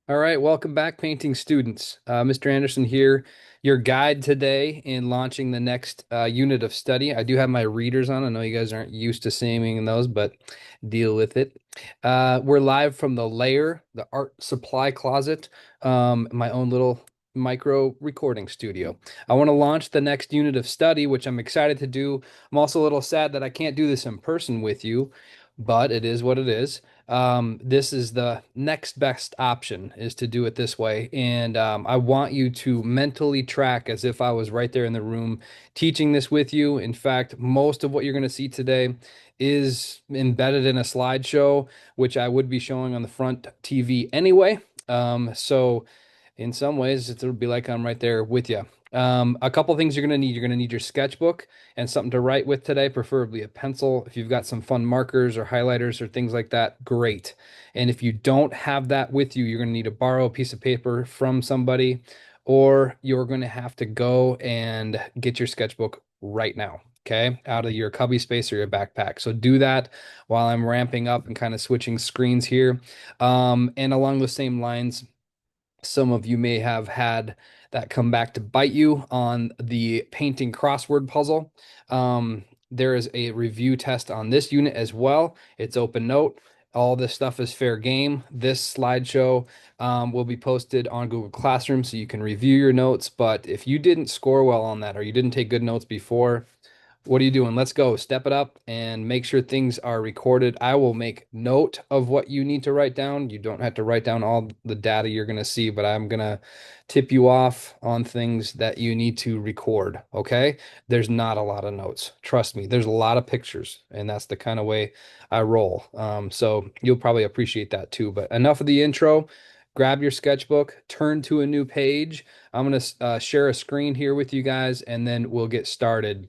All right, welcome back, painting students. Mr. Anderson here, your guide today in launching the next unit of study. I do have my readers on. I know you guys aren't used to seeing those, but deal with it. We're live from the Lair, the art supply closet, my own little micro recording studio. I want to launch the next unit of study, which I'm excited to do. I'm also a little sad that I can't do this in person with you, but it is what it is. This is the next best option is to do it this way. And I want you to mentally track as if I was right there in the room teaching this with you. In fact, most of what you're going to see today is embedded in a slideshow, which I would be showing on the front TV anyway. So in some ways, it'll be like I'm right there with you. A couple things you're going to need. You're going to need your sketchbook and something to write with today, preferably a pencil. If you've got some fun markers or highlighters or things like that, great. And if you don't have that with you, you're going to need to borrow a piece of paper from somebody, or you're going to have to go and get your sketchbook right now. Okay, out of your cubby space or your backpack. So do that while I'm ramping up and kind of switching screens here. And along the same lines, some of you may have had that come back to bite you on the painting crossword puzzle. There is a review test on this unit as well. It's open note. All this stuff is fair game. This slideshow will be posted on Google Classroom so you can review your notes. But if you didn't score well on that or you didn't take good notes before, what are you doing? Let's go. Step it up and make sure things are recorded. I will make note of what you need to write down. You don't have to write down all the data you're going to see, but I'm going to tip you off on things that you need to record. Okay. There's not a lot of notes. Trust me, there's a lot of pictures, and that's the kind of way I roll. So you'll probably appreciate that too. But enough of the intro. Grab your sketchbook, turn to a new page. I'm going to share a screen here with you guys, and then we'll get started.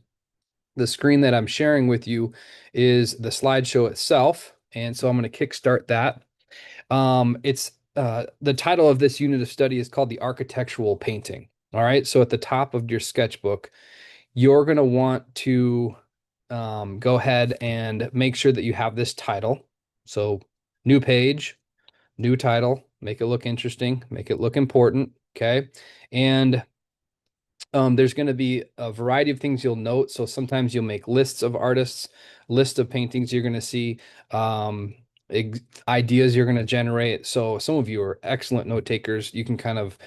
The screen that I'm sharing with you is the slideshow itself. And so I'm going to kickstart that. It's the title of this unit of study is called the architectural painting. All right. So at the top of your sketchbook, you're going to want to go ahead and make sure that you have this title. So new page, new title, make it look interesting, make it look important. Okay. And there's going to be a variety of things you'll note. So sometimes you'll make lists of artists, list of paintings you're going to see, um, ideas you're going to generate. So some of you are excellent note takers. You can kind of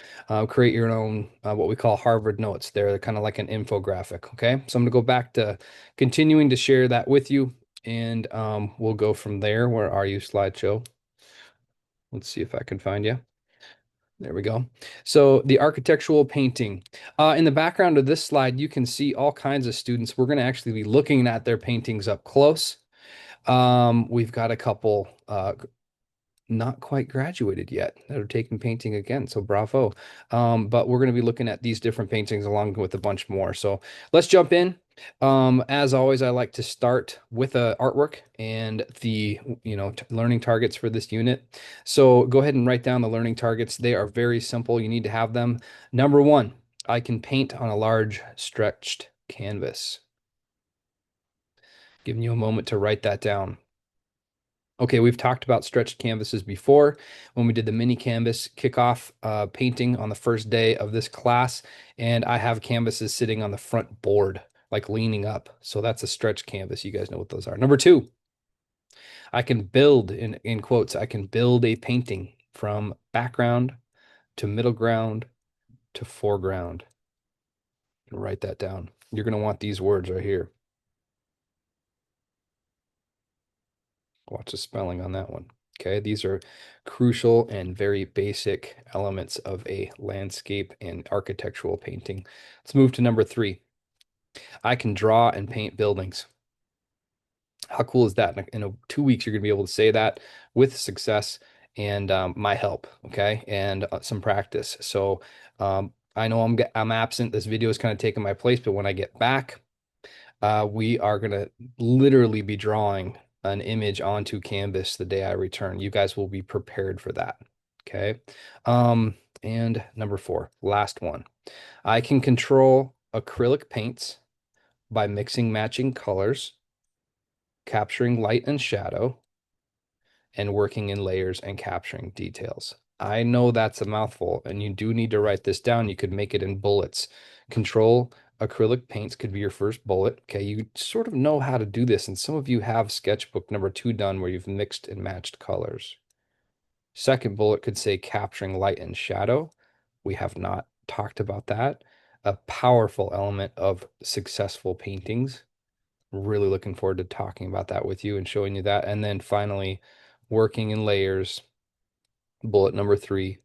create your own what we call Harvard notes. They're kind of like an infographic. Okay, so I'm going to go back to continuing to share that with you, and we'll go from there. Where are you, slideshow? Let's see if I can find you. There we go. So the architectural painting. In the background of this slide, you can see all kinds of students. We're going to actually be looking at their paintings up close. We've got a couple not quite graduated yet that are taking painting again. So bravo. But we're going to be looking at these different paintings along with a bunch more. So let's jump in. As always, I like to start with a artwork and the, learning targets for this unit. So go ahead and write down the learning targets. They are very simple. You need to have them. Number one, I can paint on a large stretched canvas. Giving you a moment to write that down. Okay, we've talked about stretched canvases before when we did the mini canvas kickoff painting on the first day of this class, and I have canvases sitting on the front board, like leaning up. So that's a stretched canvas. You guys know what those are. Number two, I can build, in quotes, I can build a painting from background to middle ground to foreground. Write that down. You're going to want these words right here. Watch the spelling on that one. Okay, these are crucial and very basic elements of a landscape and architectural painting. Let's move to number three. I can draw and paint buildings. How cool is that? In 2 weeks, you're going to be able to say that with success and my help, okay, and some practice. So I know I'm absent. This video is kind of taking my place, but when I get back, we are going to literally be drawing an image onto canvas the day I return. You guys will be prepared for that. Okay. And number four, last one. I can control acrylic paints by mixing matching colors, capturing light and shadow, and working in layers and capturing details. I know that's a mouthful, and you do need to write this down. You could make it in bullets. Control acrylic paints could be your first bullet. Okay, you sort of know how to do this, and some of you have sketchbook number 2 done where you've mixed and matched colors. Second bullet could say capturing light and shadow. We have not talked about that. A powerful element of successful paintings. Really looking forward to talking about that with you and showing you that. And then finally, working in layers, bullet number 3,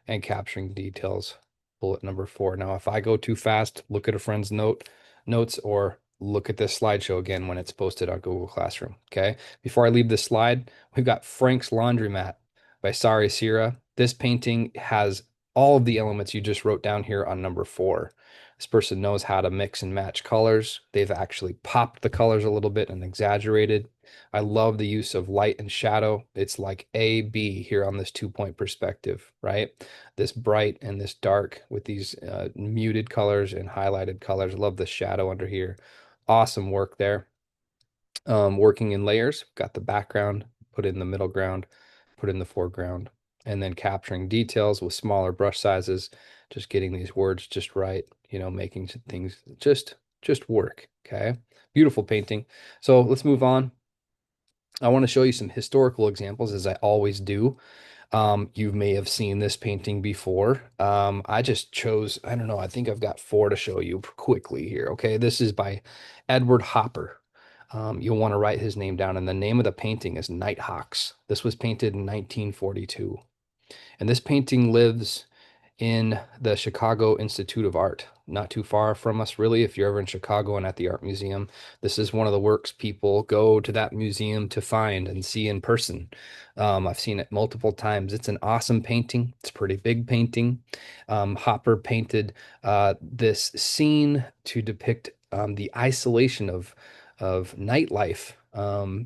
and capturing details, bullet number 4. Now, if I go too fast, look at a friend's notes or look at this slideshow again when it's posted on Google Classroom. Okay. Before I leave this slide, we've got Frank's Laundromat by Sari Sierra. This painting has all of the elements you just wrote down here on number 4. This person knows how to mix and match colors. They've actually popped the colors a little bit and exaggerated. I love the use of light and shadow. It's like A, B here on this 2-point perspective, right? This bright and this dark with these muted colors and highlighted colors. I love the shadow under here. Awesome work there. Working in layers, got the background, put in the middle ground, put in the foreground, and then capturing details with smaller brush sizes, just getting these words just right, making things just work. Okay. Beautiful painting. So let's move on. I want to show you some historical examples as I always do. You may have seen this painting before. I just chose, I don't know, I think I've got 4 to show you quickly here. Okay, this is by Edward Hopper. You'll want to write his name down, and the name of the painting is Nighthawks. This was painted in 1942. And this painting lives in the Chicago Institute of Art, not too far from us, really. If you're ever in Chicago and at the Art Museum, this is one of the works people go to that museum to find and see in person. I've seen it multiple times. It's an awesome painting. It's a pretty big painting. Hopper painted this scene to depict the isolation of nightlife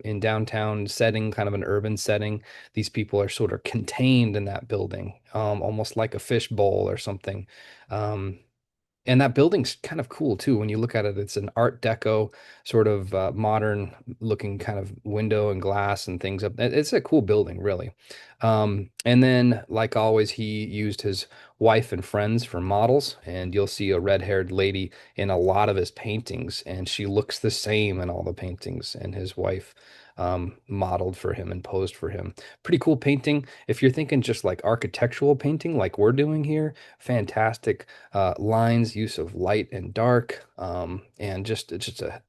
in downtown setting, kind of an urban setting. These people are sort of contained in that building, almost like a fishbowl or something. Um, and that building's kind of cool too. When you look at it, it's an Art Deco sort of modern looking kind of window and glass and things up. It's a cool building, really. And then, like always, he used his wife and friends for models, and you'll see a red-haired lady in a lot of his paintings, and she looks the same in all the paintings. And his wife modeled for him and posed for him. Pretty cool painting. If you're thinking just like architectural painting, like we're doing here, fantastic lines, use of light and dark, and just a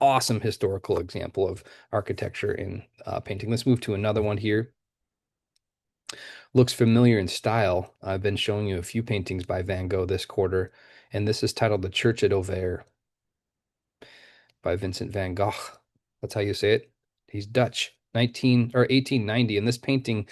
awesome historical example of architecture in painting. Let's move to another one here. Looks familiar in style. I've been showing you a few paintings by Van Gogh this quarter, and this is titled The Church at Auvers by Vincent van Gogh. That's how you say it. He's Dutch. 1890. And this painting,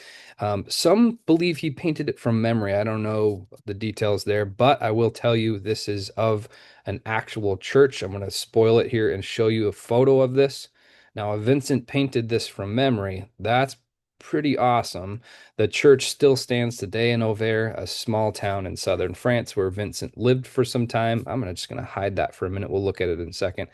some believe he painted it from memory. I don't know the details there, but I will tell you this is of an actual church. I'm going to spoil it here and show you a photo of this. Now, if Vincent painted this from memory, that's pretty awesome. The church still stands today in Auvers, a small town in southern France where Vincent lived for some time. Just going to hide that for a minute. We'll look at it in a second.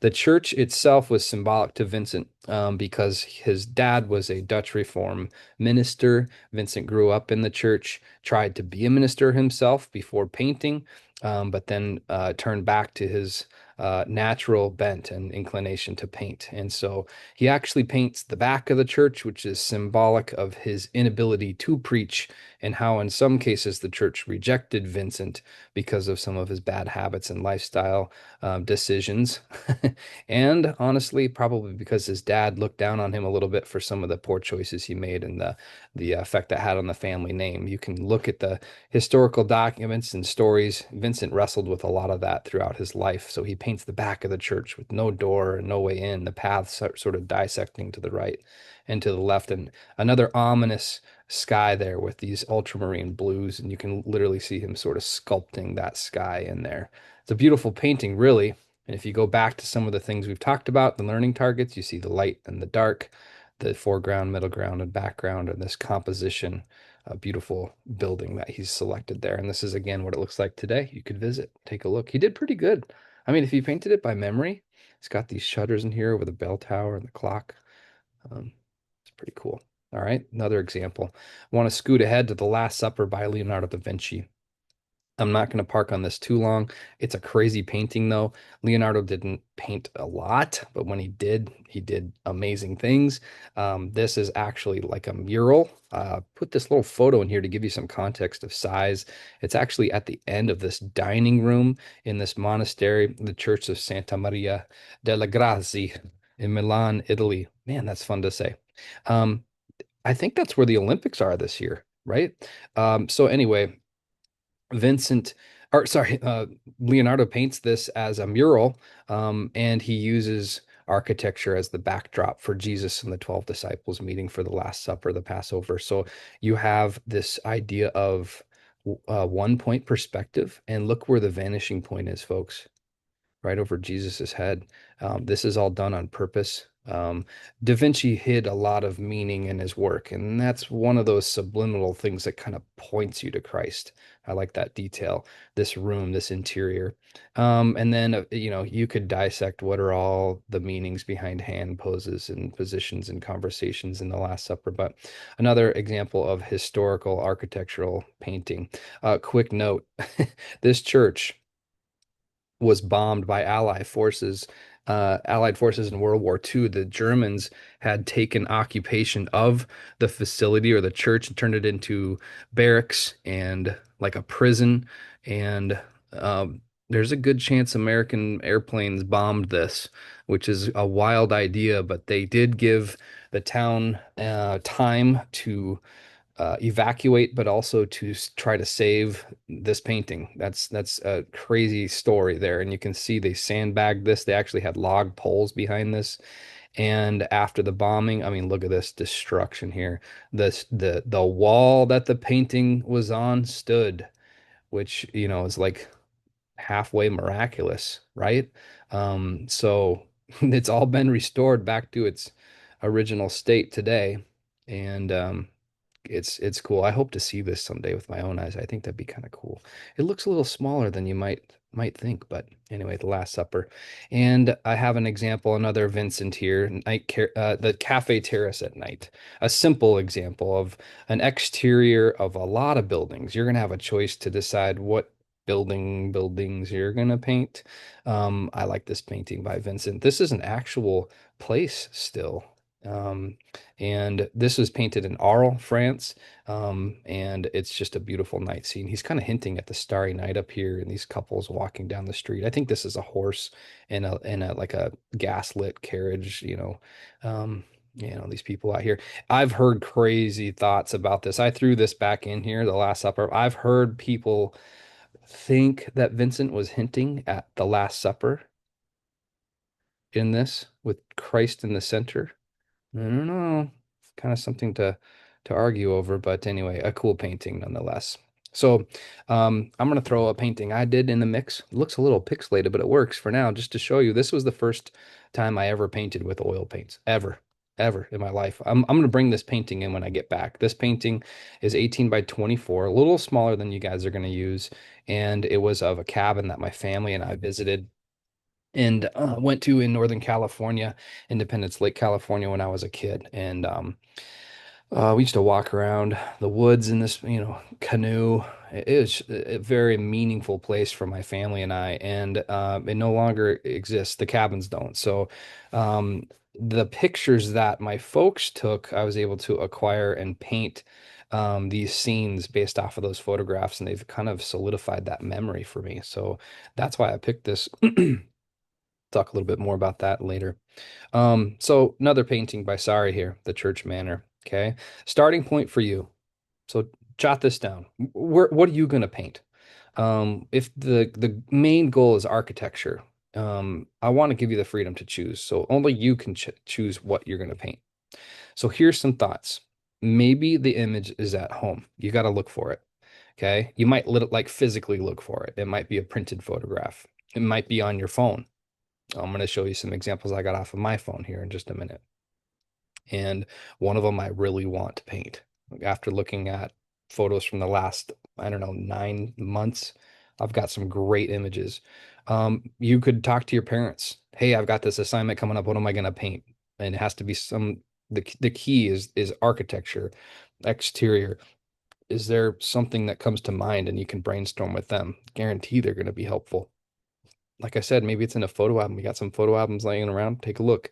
The church itself was symbolic to Vincent because his dad was a Dutch Reform minister. Vincent grew up in the church, tried to be a minister himself before painting, but then turned back to his natural bent and inclination to paint. And so he actually paints the back of the church, which is symbolic of his inability to preach and how, in some cases, the church rejected Vincent because of some of his bad habits and lifestyle decisions. And honestly, probably because his dad looked down on him a little bit for some of the poor choices he made and the effect that had on the family name. You can look at the historical documents and stories. Vincent wrestled with a lot of that throughout his life. So he paints the back of the church with no door and no way in, the paths sort of dissecting to the right and to the left, and another ominous sky there with these ultramarine blues. And you can literally see him sort of sculpting that sky in there. It's a beautiful painting, really. And if you go back to some of the things we've talked about, the learning targets, you see the light and the dark, the foreground, middle ground, and background, and this composition, a beautiful building that he's selected there. And this is again what it looks like today. You could visit, take a look. He did pretty good. If he painted it by memory, it's got these shutters in here with a bell tower and the clock. It's pretty cool. All right, another example. I want to scoot ahead to The Last Supper by Leonardo da Vinci. I'm not going to park on this too long. It's a crazy painting, though. Leonardo didn't paint a lot, but when he did amazing things. This is actually like a mural. Put this little photo in here to give you some context of size. It's actually at the end of this dining room in this monastery, the Church of Santa Maria delle Grazie in Milan, Italy. Man, that's fun to say. Um, I think that's where the Olympics are this year, right? So anyway, Vincent, or sorry, Leonardo paints this as a mural, and he uses architecture as the backdrop for Jesus and the 12 disciples meeting for the Last Supper, the Passover. So you have this idea of one point perspective, and look where the vanishing point is, folks, right over Jesus's head. This is all done on purpose. Da Vinci hid a lot of meaning in his work, and that's one of those subliminal things that kind of points you to Christ. I like that detail, this room, this interior. And then, you could dissect what are all the meanings behind hand poses and positions and conversations in the Last Supper. But another example of historical architectural painting. Quick note, this church was bombed by Allied forces in World War II. The Germans had taken occupation of the facility or the church and turned it into barracks and like a prison. And there's a good chance American airplanes bombed this, which is a wild idea, but they did give the town time to evacuate, but also to try to save this painting. That's a crazy story there, and you can see they sandbagged this. They actually had log poles behind this. And after the bombing, I mean, look at this destruction here. The wall that the painting was on stood, which is like halfway miraculous, right? So it's all been restored back to its original state today, and it's cool. I hope to see this someday with my own eyes. I think that'd be kind of cool. It looks a little smaller than you might think, but anyway, The Last Supper. And I have an example, another Vincent here, the Cafe Terrace at night. A simple example of an exterior of a lot of buildings. You're gonna have a choice to decide what buildings you're gonna paint. I like this painting by Vincent. This is an actual place still. Um, and this was painted in Arles, France. And it's just a beautiful night scene. He's kind of hinting at the starry night up here and these couples walking down the street. I think this is a horse in a like a gaslit carriage, these people out here. I've heard crazy thoughts about this. I threw this back in here, The Last Supper. I've heard people think that Vincent was hinting at the Last Supper in this with Christ in the center. I don't know. Kind of something to argue over, but anyway, a cool painting nonetheless. So, I'm gonna throw a painting I did in the mix. It looks a little pixelated, but it works for now, just to show you. This was the first time I ever painted with oil paints, ever in my life. I'm gonna bring this painting in when I get back. This painting is 18 by 24, a little smaller than you guys are gonna use, and it was of a cabin that my family and I visited and went to in Northern California, Independence Lake, California, when I was a kid. And we used to walk around the woods in this, canoe. It was a very meaningful place for my family and I, and it no longer exists. The cabins don't. So the pictures that my folks took, I was able to acquire and paint these scenes based off of those photographs, and they've kind of solidified that memory for me. So that's why I picked this. Talk a little bit more about that later. So another painting by Sari here, The Church Manor. Okay. Starting point for you. So jot this down. What are you going to paint? If the main goal is architecture, I want to give you the freedom to choose. So only you can choose what you're going to paint. So here's some thoughts. Maybe the image is at home. You got to look for it. Okay. You might like physically look for it. It might be a printed photograph. It might be on your phone. I'm going to show you some examples I got off of my phone here in just a minute. And one of them I really want to paint. After looking at photos from the last, I don't know, 9 months, I've got some great images. You could talk to your parents. Hey, I've got this assignment coming up. What am I going to paint? And it has to be some The key is architecture, exterior. Is there something that comes to mind and you can brainstorm with them? Guarantee they're going to be helpful. Like I said, maybe it's in a photo album. We got some photo albums laying around. Take a look.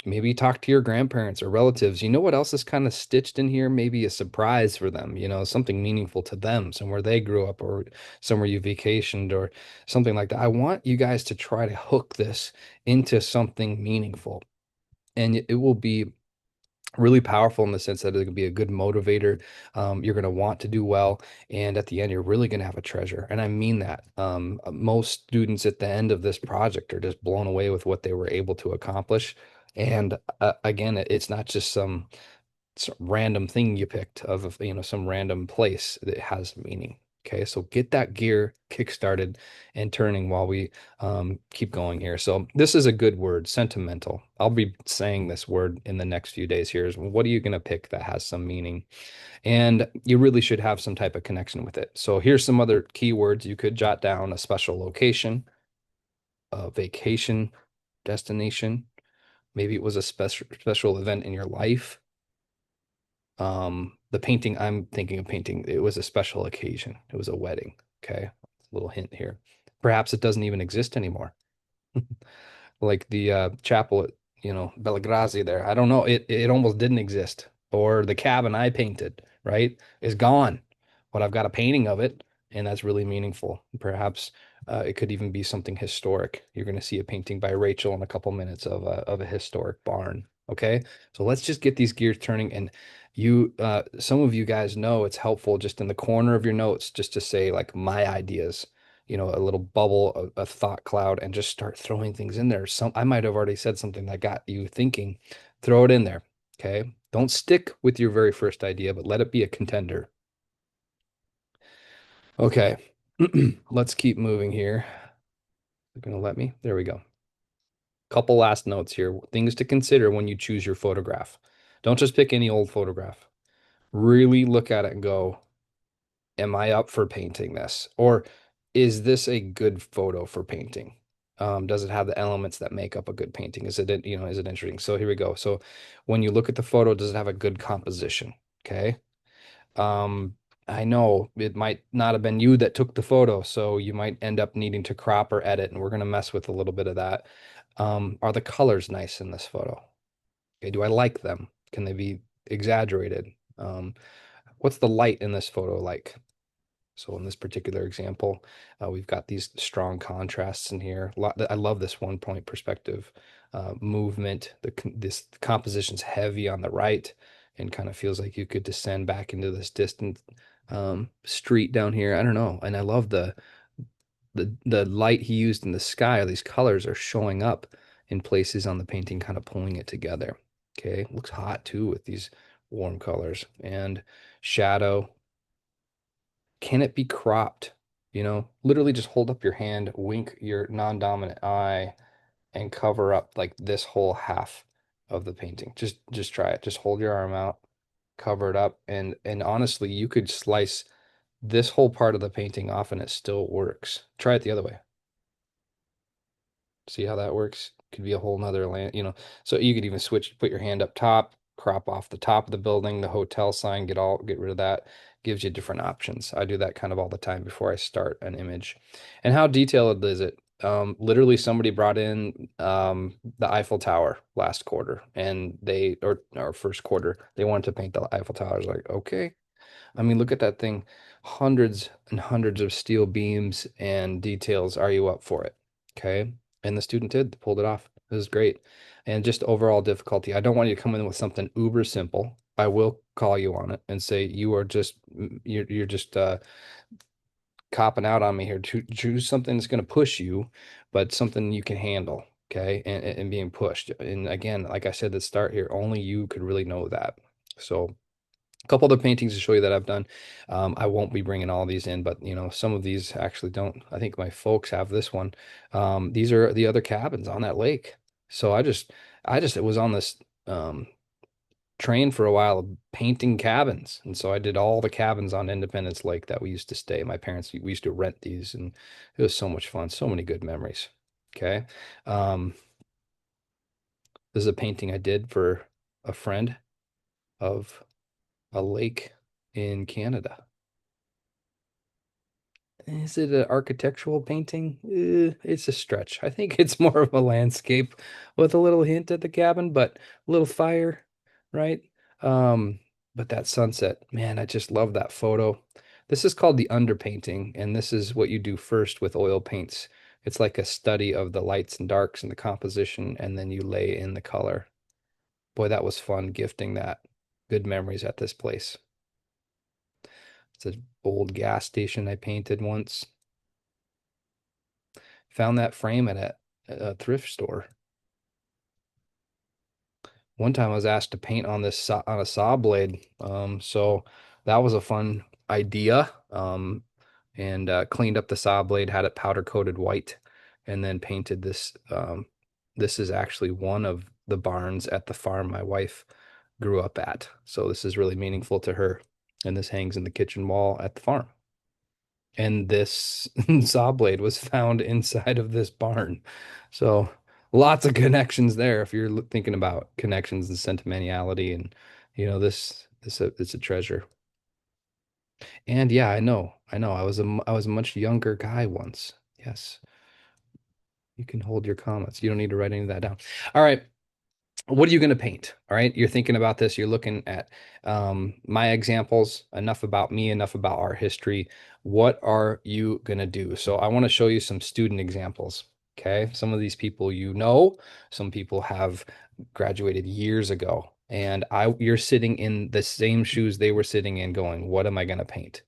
Maybe talk to your grandparents or relatives. You know what else is kind of stitched in here? Maybe a surprise for them, something meaningful to them, somewhere they grew up or somewhere you vacationed or something like that. I want you guys to try to hook this into something meaningful. And it will be really powerful in the sense that it can be a good motivator. You're going to want to do well, and at the end, you're really going to have a treasure. And I mean that. Most students at the end of this project are just blown away with what they were able to accomplish. And again, it's not just some random thing you picked of some random place that has meaning. Okay, so get that gear kick-started and turning while we keep going here. So this is a good word, sentimental. I'll be saying this word in the next few days here. Is what are you going to pick that has some meaning? And you really should have some type of connection with it. So here's some other keywords you could jot down: a special location, a vacation destination. Maybe it was a special event in your life. The painting I'm thinking of painting, it was a special occasion. It was a wedding. Okay. A little hint here. Perhaps it doesn't even exist anymore. Like the chapel at, Bella Grazia there. I don't know. It almost didn't exist. Or the cabin I painted, right, is gone. But I've got a painting of it, and that's really meaningful. Perhaps it could even be something historic. You're going to see a painting by Rachel in a couple minutes of a historic barn. Okay, so let's just get these gears turning. And some of you guys know it's helpful just in the corner of your notes just to say like my ideas, a little bubble, a thought cloud, and just start throwing things in there. I might have already said something that got you thinking. Throw it in there. Okay. Don't stick with your very first idea, but let it be a contender. Okay. Let's keep moving here. They're gonna let me. There we go. Couple last notes here. Things to consider when you choose your photograph. Don't just pick any old photograph. Really look at it and go, am I up for painting this? Or is this a good photo for painting? Does it have the elements that make up a good painting? Is it interesting? So here we go. So when you look at the photo, does it have a good composition? Okay. Um, I know it might not have been you that took the photo, so you might end up needing to crop or edit, and we're going to mess with a little bit of that. Are the colors nice in this photo? Okay, do I like them? Can they be exaggerated? What's the light in this photo like? So in this particular example, we've got these strong contrasts in here. I love this 1 point perspective movement. This composition's heavy on the right and kind of feels like you could descend back into this distant street down here. I don't know. And I love the light he used in the sky. These colors are showing up in places on the painting, kind of pulling it together. Okay, looks hot too with these warm colors and shadow. Can it be cropped? Literally just hold up your hand, wink your non-dominant eye, and cover up like this whole half of the painting. Just try it. Just hold your arm out, cover it up, and honestly, you could slice this whole part of the painting off and it still works. Try it the other way. See how that works? Could be a whole nother land. So you could even switch, put your hand up top, crop off the top of the building, the hotel sign, get rid of that. Gives you different options. I do that kind of all the time before I start an image. And how detailed is it? Literally somebody brought in the Eiffel Tower last quarter and or first quarter, they wanted to paint the Eiffel Tower. I was like, okay. I mean, look at that thing. Hundreds and hundreds of steel beams and details. Are you up for it? Okay. And the student did, pulled it off. It was great. And just overall difficulty. I don't want you to come in with something uber simple. I will call you on it and say you're just copping out on me here. Choose something that's going to push you, but something you can handle. Okay. And being pushed. And again, like I said at the start here, only you could really know that. So a couple of the paintings to show you that I've done. I won't be bringing all these in, but some of these actually don't. I think my folks have this one. These are the other cabins on that lake. So it was on this train for a while painting cabins, and so I did all the cabins on Independence Lake that we used to stay. My parents, we used to rent these, and it was so much fun. So many good memories. Okay. Um, this is a painting I did for a friend of a lake in Canada. Is it an architectural painting? It's a stretch. I think it's more of a landscape with a little hint at the cabin, but a little fire, right? Um, but that sunset, man, I just love that photo. This is called the underpainting, and this is what you do first with oil paints. It's like a study of the lights and darks and the composition, and then you lay in the color. Boy, that was fun gifting that. Good memories at this place. It's an old gas station I painted once. Found that frame at a thrift store. One time I was asked to paint on this on a saw blade. So that was a fun idea. And cleaned up the saw blade, had it powder coated white, and then painted this. This is actually one of the barns at the farm my wife grew up at. So this is really meaningful to her. And this hangs in the kitchen wall at the farm. And this saw blade was found inside of this barn. So lots of connections there if you're thinking about connections and sentimentality and this it's a treasure. And yeah, I know. I was a much younger guy once. Yes, you can hold your comments. You don't need to write any of that down. All right. What are you going to paint? All right. You're thinking about this. You're looking at my examples, enough about me, enough about our history. What are you going to do? So I want to show you some student examples. Okay. Some of these people some people have graduated years ago. And you're sitting in the same shoes they were sitting in going, what am I going to paint?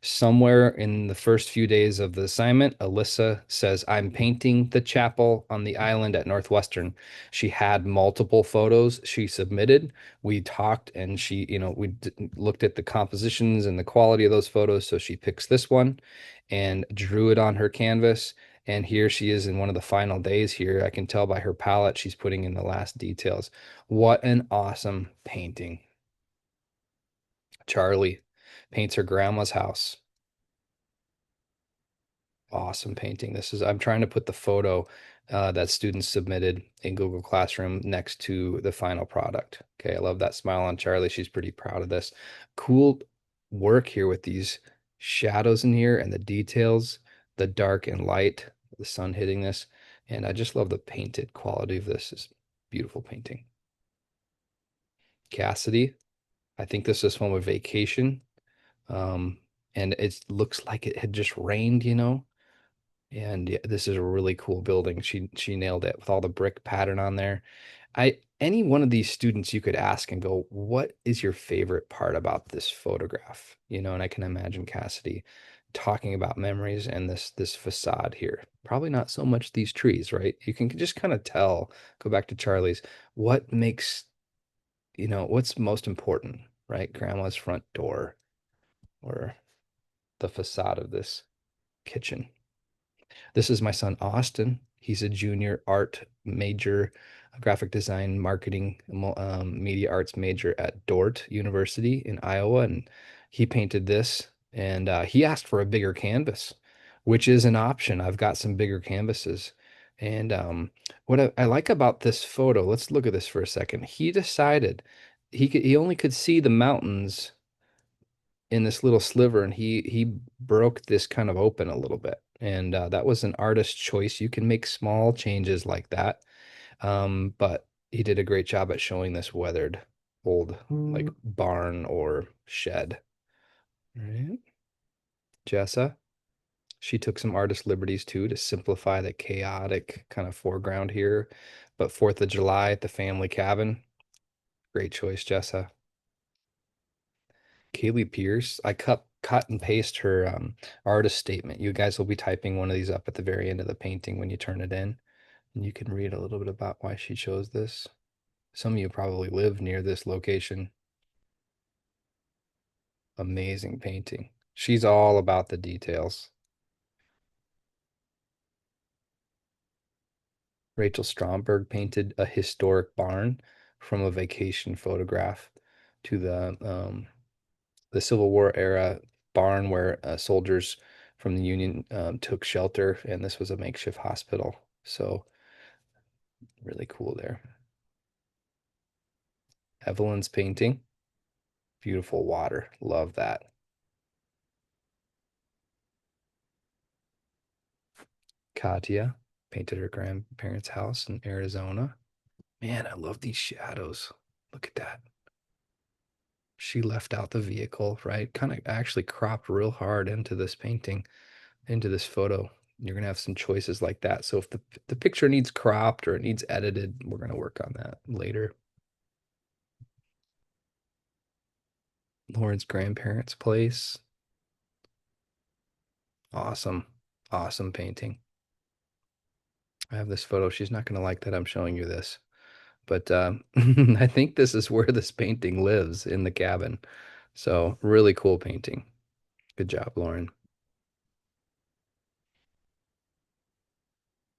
Somewhere in the first few days of the assignment, Alyssa says, I'm painting the chapel on the island at Northwestern. She had multiple photos she submitted. We talked and looked at the compositions and the quality of those photos. So she picks this one and drew it on her canvas. And here she is in one of the final days here. I can tell by her palette, she's putting in the last details. What an awesome painting. Charlie paints her grandma's house. Awesome painting. I'm trying to put the photo that students submitted in Google Classroom next to the final product. Okay, I love that smile on Charlie. She's pretty proud of this. Cool work here with these shadows in here and the details, the dark and light, the sun hitting this. And I just love the painted quality of this. It's beautiful painting. Cassidy, I think this is from a vacation. Um, and it looks like it had just rained. And yeah, this is a really cool building. She nailed it with all the brick pattern on there. Any one of these students you could ask and go, what is your favorite part about this photograph? And I can imagine Cassidy talking about memories and this facade here. Probably not so much these trees, right? You can just kind of tell, go back to Charlie's, what makes, what's most important, right? Grandma's front door or the facade of this kitchen. This is my son, Austin. He's a junior art major, graphic design, marketing, media arts major at Dordt University in Iowa. And he painted this and he asked for a bigger canvas, which is an option. I've got some bigger canvases. And what I like about this photo, let's look at this for a second. He decided he only could see the mountains in this little sliver and he broke this kind of open a little bit and that was an artist choice. You can make small changes like that, but he did a great job at showing this weathered old like barn or shed. All right. Jessa, she took some artist liberties too to simplify the chaotic kind of foreground here, but 4th of July at the family cabin, great choice, Jessa. Kaylee Pierce. I cut and paste her artist statement. You guys will be typing one of these up at the very end of the painting when you turn it in, and you can read a little bit about why she chose this. Some of you probably live near this location. Amazing painting. She's all about the details. Rachel Stromberg painted a historic barn from a vacation photograph to the Civil War era barn where soldiers from the Union took shelter, and this was a makeshift hospital. So really cool there. Evelyn's painting. Beautiful water. Love that. Katya painted her grandparents' house in Arizona. Man, I love these shadows. Look at that. She left out the vehicle, right? Kind of actually cropped real hard into this painting, into this photo. You're gonna have some choices like that. So if the picture needs cropped or it needs edited, we're gonna work on that later. Lauren's grandparents' place. Awesome. Awesome painting. I have this photo. She's not gonna like that I'm showing you this, but I think this is where this painting lives in the cabin. So really cool painting. Good job, Lauren.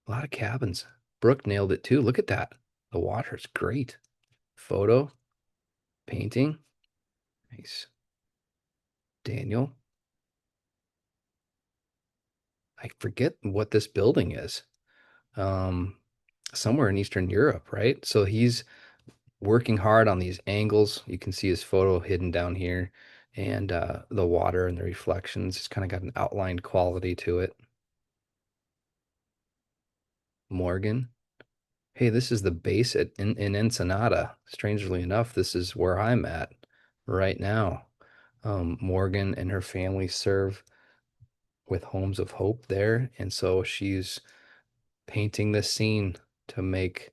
A lot of cabins. Brooke nailed it too. Look at that. The water's great. Photo, painting. Nice. Daniel. I forget what this building is. Um, Somewhere in Eastern Europe, right? So he's working hard on these angles. You can see his photo hidden down here and the water and the reflections. It's kind of got an outlined quality to it. Morgan. Hey, this is the base in Ensenada. Strangely enough, this is where I'm at right now. Morgan and her family serve with Homes of Hope there, and so she's painting this scene to make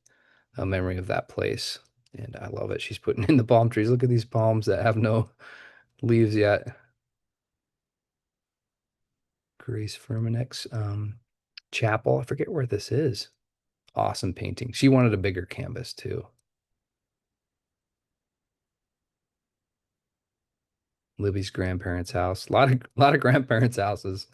a memory of that place. And I love it. She's putting in the palm trees. Look at these palms that have no leaves yet. Grace Firmenek's chapel. I forget where this is. Awesome painting. She wanted a bigger canvas too. Libby's grandparents' house. A lot of grandparents' houses.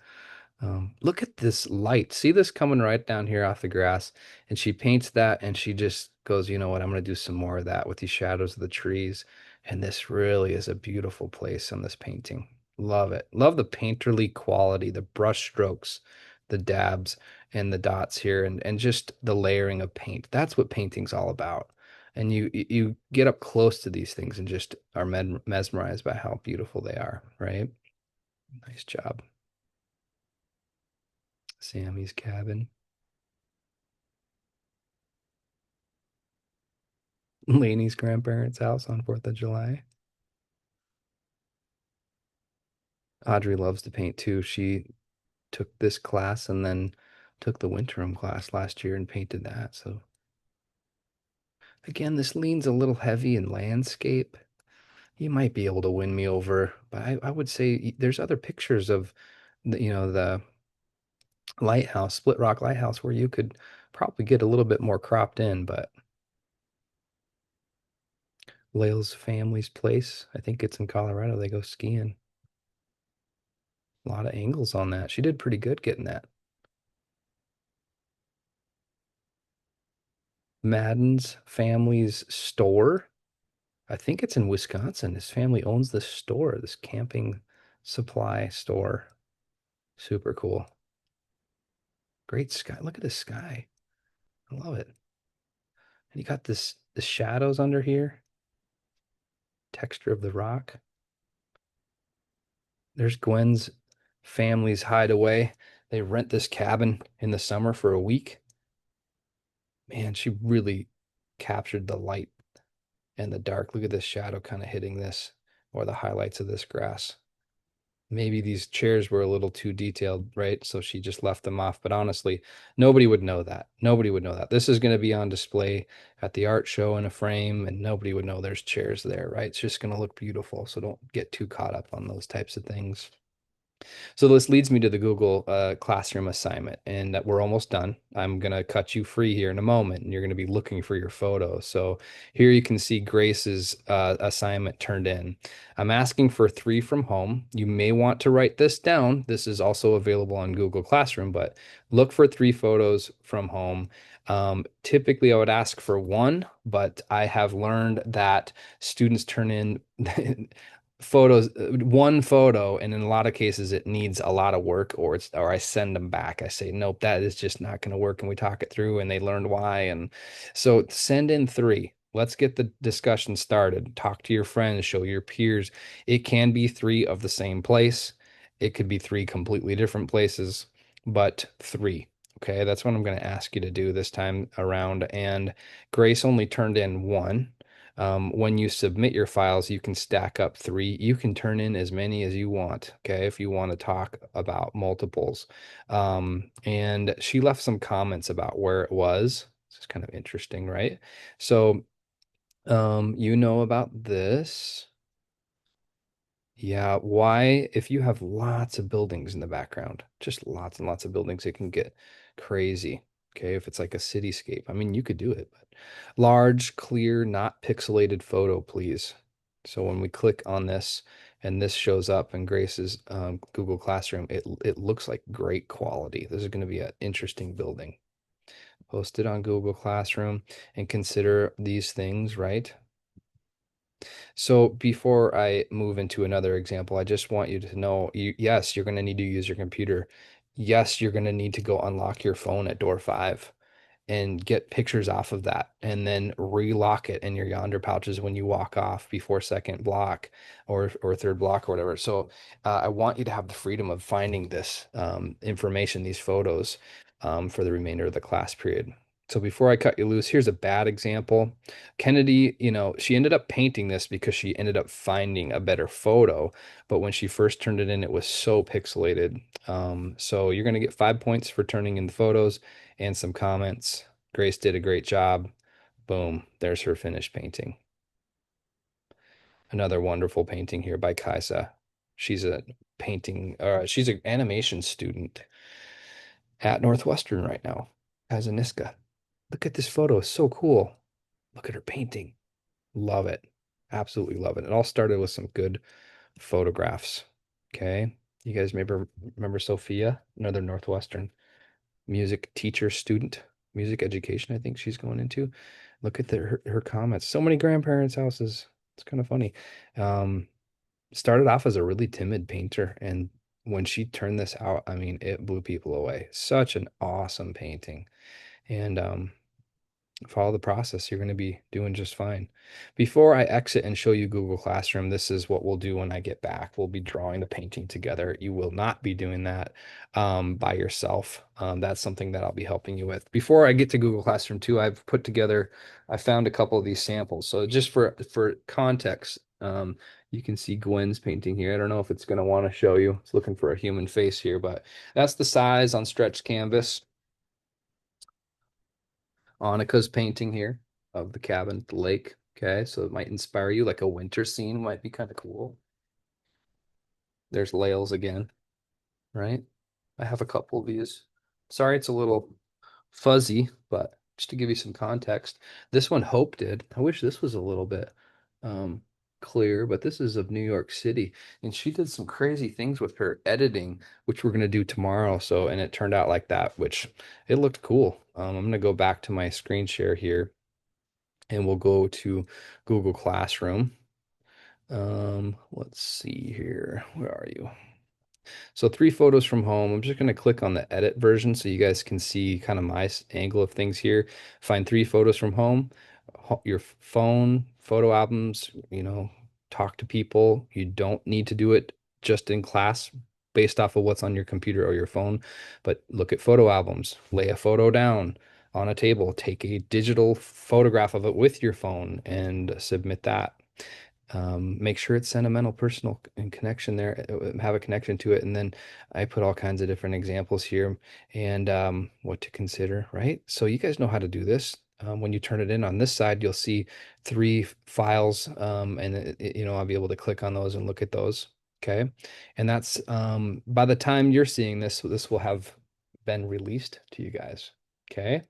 Look at this light. See this coming right down here off the grass? And she paints that and she just goes, you know what? I'm going to do some more of that with these shadows of the trees. And this really is a beautiful place on this painting. Love it. Love the painterly quality, the brush strokes, the dabs and the dots here and just the layering of paint. That's what painting's all about. And you get up close to these things and just are mesmerized by how beautiful they are, right? Nice job. Sammy's cabin. Lainey's grandparents' house on 4th of July. Audrey loves to paint too. She took this class and then took the winter room class last year and painted that. So again, this leans a little heavy in landscape. You might be able to win me over, but I would say there's other pictures of the lighthouse, Split Rock Lighthouse, where you could probably get a little bit more cropped in, but Lale's family's place, I think it's in Colorado. They go skiing. A lot of angles on that. She did pretty good getting that. Madden's family's store. I think it's in Wisconsin. His family owns this store, this camping supply store. Super cool. Great sky. Look at the sky. I love it. And you got the shadows under here, texture of the rock. There's Gwen's family's hideaway. They rent this cabin in the summer for a week. Man, she really captured the light and the dark. Look at this shadow kind of hitting this or the highlights of this grass. Maybe these chairs were a little too detailed, right? So she just left them off. But honestly, nobody would know that. Nobody would know that. This is going to be on display at the art show in a frame, and nobody would know there's chairs there, right? It's just going to look beautiful. So don't get too caught up on those types of things. So this leads me to the Google Classroom assignment, and that we're almost done. I'm gonna cut you free here in a moment, and you're gonna be looking for your photos. So here you can see Grace's assignment turned in. I'm asking for 3 from home. You may want to write this down. This is also available on Google Classroom, but look for 3 photos from home. Typically, I would ask for 1, but I have learned that students turn in photos, 1 photo, and in a lot of cases it needs a lot of work, or I send them back. I say nope, that is just not going to work, and we talk it through and they learned why. And so send in 3. Let's get the discussion started. Talk to your friends, show your peers. It can be three of the same place. It could be three completely different places, but three. Okay, that's what I'm going to ask you to do this time around. And Grace only turned in one. When you submit your files, you can stack up three. You can turn in as many as you want, okay, if you want to talk about multiples. And she left some comments about where it was. This is kind of interesting, right? So, you know about this. Yeah, why, if you have lots of buildings in the background, just lots and lots of buildings, it can get crazy. Okay, if it's like a cityscape, I mean, you could do it, but large, clear, not pixelated photo, please. So when we click on this and this shows up in Grace's Google Classroom, it looks like great quality. This is going to be an interesting building. Post it on Google Classroom and consider these things, right? So before I move into another example, I just want you to know, yes, you're going to need to use your computer. Yes, you're going to need to go unlock your phone at door 5 and get pictures off of that and then relock it in your Yonder pouches when you walk off before second block or third block or whatever. So I want you to have the freedom of finding this information, these photos for the remainder of the class period. So before I cut you loose, here's a bad example. Kennedy, she ended up painting this because she ended up finding a better photo, but when she first turned it in, it was so pixelated. So you're going to get 5 points for turning in the photos and some comments. Grace did a great job. Boom, there's her finished painting. Another wonderful painting here by Kaisa. She's a she's an animation student at Northwestern right now. Kaisa Niska. Look at this photo, it's so cool. Look at her painting. Love it. Absolutely love it. It all started with some good photographs. Okay. You guys remember Sophia, another Northwestern music teacher student, music education, I think she's going into. Look at her comments. So many grandparents' houses. It's kind of funny. Um, Started off as a really timid painter, and when she turned this out, I mean, it blew people away. Such an awesome painting. And follow the process. You're going to be doing just fine. Before I exit and show you Google Classroom, this is what we'll do when I get back. We'll be drawing the painting together. You will not be doing that by yourself. That's something that I'll be helping you with. Before I get to Google Classroom 2, I found a couple of these samples. So just for context, you can see Gwen's painting here. I don't know if it's going to want to show you. It's looking for a human face here, but that's the size on stretched canvas. Annika's painting here of the cabin at the lake. Okay, so it might inspire you, like a winter scene might be kind of cool. There's Lael's again, right? I have a couple of these. Sorry, it's a little fuzzy, but just to give you some context, this one Hope did. I wish this was a little bit um, clear, but this is of New York City, and she did some crazy things with her editing, which we're gonna do tomorrow. So, and it turned out like that, which it looked cool. I'm gonna go back to my screen share here and we'll go to Google Classroom. Let's see here. Where are you? So 3 photos from home. I'm just going to click on the edit version so you guys can see kind of my angle of things here. Find 3 photos from home, your phone, photo albums, talk to people. You don't need to do it just in class based off of what's on your computer or your phone, but look at photo albums, lay a photo down on a table, take a digital photograph of it with your phone and submit that. Make sure it's sentimental, personal, and connection there, have a connection to it. And then I put all kinds of different examples here and what to consider, right? So you guys know how to do this. When you turn it in on this side, you'll see 3 files, and I'll be able to click on those and look at those. Okay. And that's by the time you're seeing this will have been released to you guys. Okay.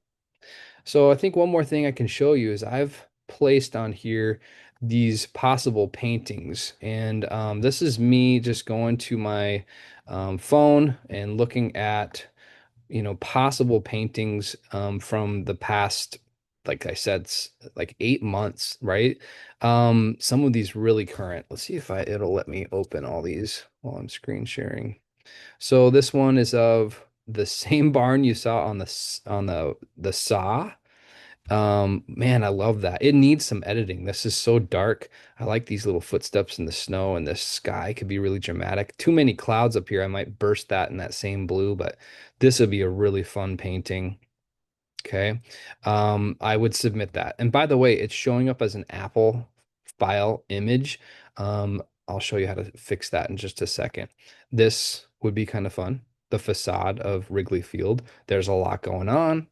So I think one more thing I can show you is I've placed on here these possible paintings. And this is me just going to my phone and looking at, possible paintings from the past, like I said, like 8 months, right? Some of these really current. Let's see if it'll let me open all these while I'm screen sharing. So this one is of the same barn you saw on the saw Man, I love that. It needs some editing. This is so dark. I like these little footsteps in the snow, and this sky could be really dramatic. Too many clouds up here. I might burst that in that same blue, but this would be a really fun painting. Okay. I would submit that. And by the way, it's showing up as an Apple file image. I'll show you how to fix that in just a second. This would be kind of fun. The facade of Wrigley Field. There's a lot going on.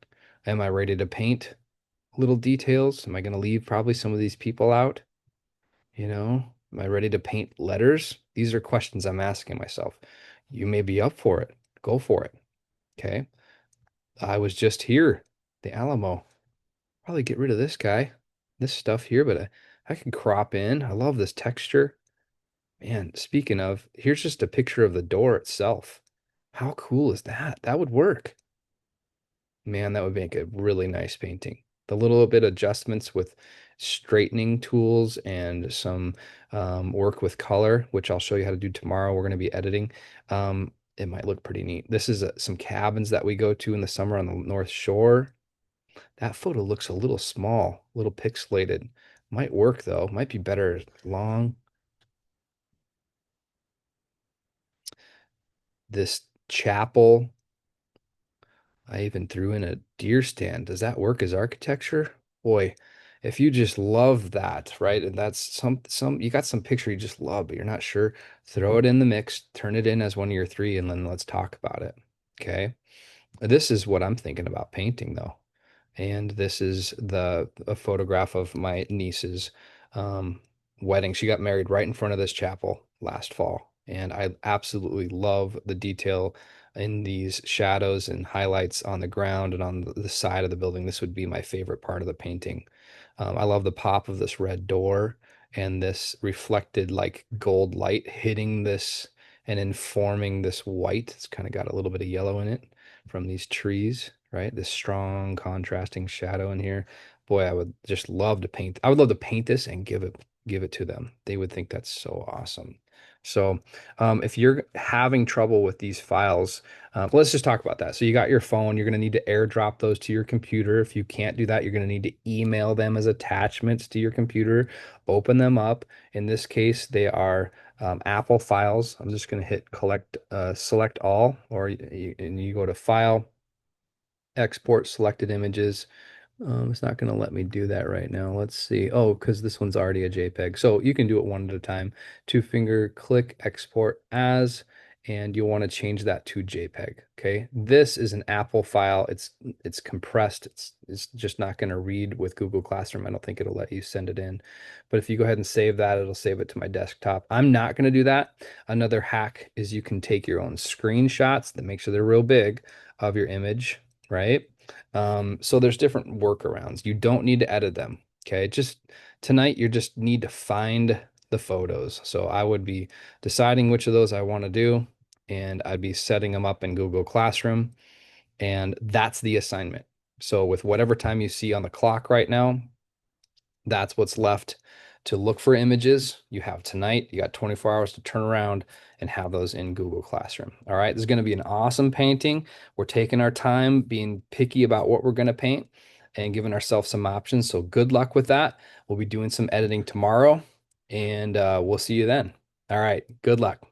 Am I ready to paint little details? Am I going to leave probably some of these people out? You know, am I ready to paint letters? These are questions I'm asking myself. You may be up for it. Go for it. Okay. I was just here, the Alamo. Probably get rid of this guy, this stuff here, but I can crop in. I love this texture. Man, speaking of, here's just a picture of the door itself. How cool is that? That would work. Man, that would make a really nice painting. The little bit adjustments with straightening tools and some work with color, which I'll show you how to do tomorrow. We're going to be editing. It might look pretty neat. This is some cabins that we go to in the summer on the North Shore. That photo looks a little small, a little pixelated. Might work though. Might be better long. This chapel, I even threw in a deer stand. Does that work as architecture? Boy, if you just love that, right? And that's some you got some picture you just love, but you're not sure, throw it in the mix, turn it in as one of your three, and then let's talk about it. Okay. This is what I'm thinking about painting though. And this is the a photograph of my niece's um, wedding. She got married right in front of this chapel last fall, and I absolutely love the detail in these shadows and highlights on the ground and on the side of the building. This would be my favorite part of the painting. I love the pop of this red door and this reflected like gold light hitting this and informing this white. It's kind of got a little bit of yellow in it from these trees, right? This strong contrasting shadow in here. Boy, I would just love to paint. I would love to paint this and give it to them. They would think that's so awesome. So, if you're having trouble with these files, let's just talk about that. So you got your phone, you're going to need to AirDrop those to your computer. If you can't do that, you're going to need to email them as attachments to your computer, open them up. In this case, they are Apple files. I'm just going to hit select all, or and you go to File, Export Selected Images. It's not going to let me do that right now. Let's see. Oh, because this one's already a JPEG. So you can do it one at a time. Two finger click export as, and you'll want to change that to JPEG. Okay. This is an Apple file. It's compressed. It's just not going to read with Google Classroom. I don't think it'll let you send it in. But if you go ahead and save that, it'll save it to my desktop. I'm not going to do that. Another hack is you can take your own screenshots that make sure they're real big of your image, right? So there's different workarounds. You don't need to edit them. Okay. Just tonight, you just need to find the photos. So I would be deciding which of those I want to do, and I'd be setting them up in Google Classroom, and that's the assignment. So with whatever time you see on the clock right now, that's what's left to look for images. You have tonight. You got 24 hours to turn around and have those in Google Classroom. All right, this is going to be an awesome painting. We're taking our time, being picky about what we're going to paint and giving ourselves some options. So good luck with that. We'll be doing some editing tomorrow, and we'll see you then. All right, good luck.